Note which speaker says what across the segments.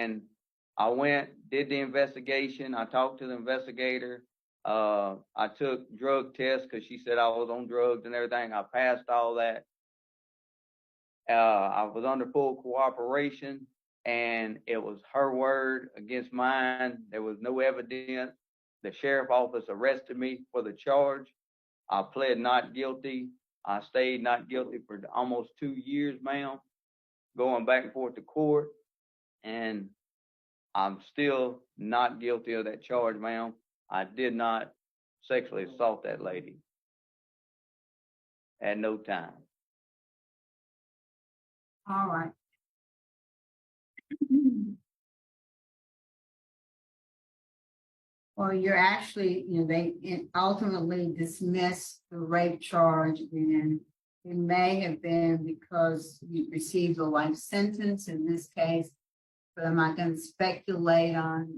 Speaker 1: And I went, did the investigation. I talked to the investigator. I took drug tests because she said I was on drugs and everything. I passed all that. I was under full cooperation, and it was her word against mine. There was no evidence. The sheriff office arrested me for the charge. I pled not guilty. I stayed not guilty for almost 2 years, ma'am, going back and forth to court, and I'm still not guilty of that charge, ma'am. I did not sexually assault that lady at no time.
Speaker 2: All right. Well, you're actually, they ultimately dismissed the rape charge, and it may have been because you received a life sentence in this case, but I'm not going to speculate on,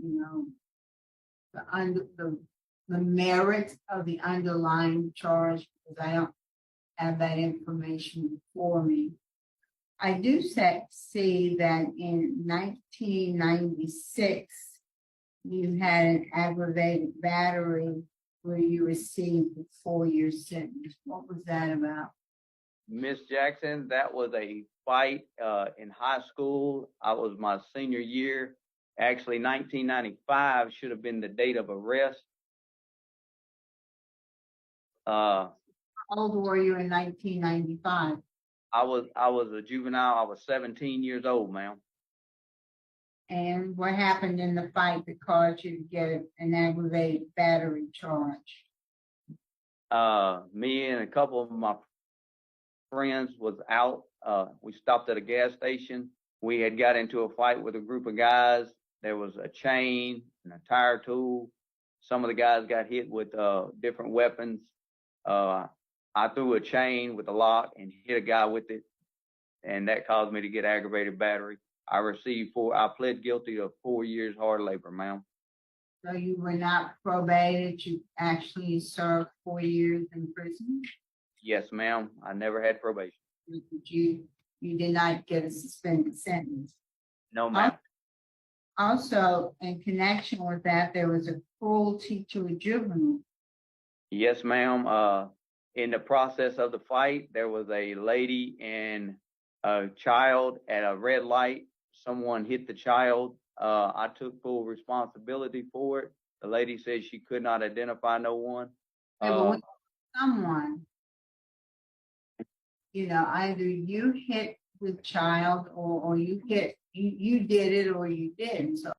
Speaker 2: the merit of the underlying charge because I don't have that information for me. I do see that in 1996, you had an aggravated battery where you received a 4-year sentence. What was that about?
Speaker 1: Miss Jackson, that was a fight in high school. I was my senior year. Actually, 1995 should have been the date of arrest.
Speaker 2: How old were you in 1995?
Speaker 1: I was a juvenile. I was 17 years old, ma'am.
Speaker 2: And what happened in the fight that caused you to get an aggravated battery charge?
Speaker 1: Me and a couple of my friends was out. We stopped at a gas station. We had got into a fight with a group of guys. There was a chain and a tire tool. Some of the guys got hit with different weapons. I threw a chain with a lock and hit a guy with it, and that caused me to get aggravated battery. I pled guilty to 4 years hard labor, ma'am.
Speaker 2: So you were not probated, you actually served 4 years in prison?
Speaker 1: Yes, ma'am. I never had probation.
Speaker 2: You did not get a suspended sentence?
Speaker 1: No, ma'am.
Speaker 2: Also, in connection with that, there was a cruelty to a juvenile.
Speaker 1: Yes, ma'am. In the process of the fight, there was a lady and a child at a red light. Someone hit the child. I took full responsibility for it. The lady said she could not identify no one.
Speaker 2: Someone, either you hit the child or you did it or you didn't. So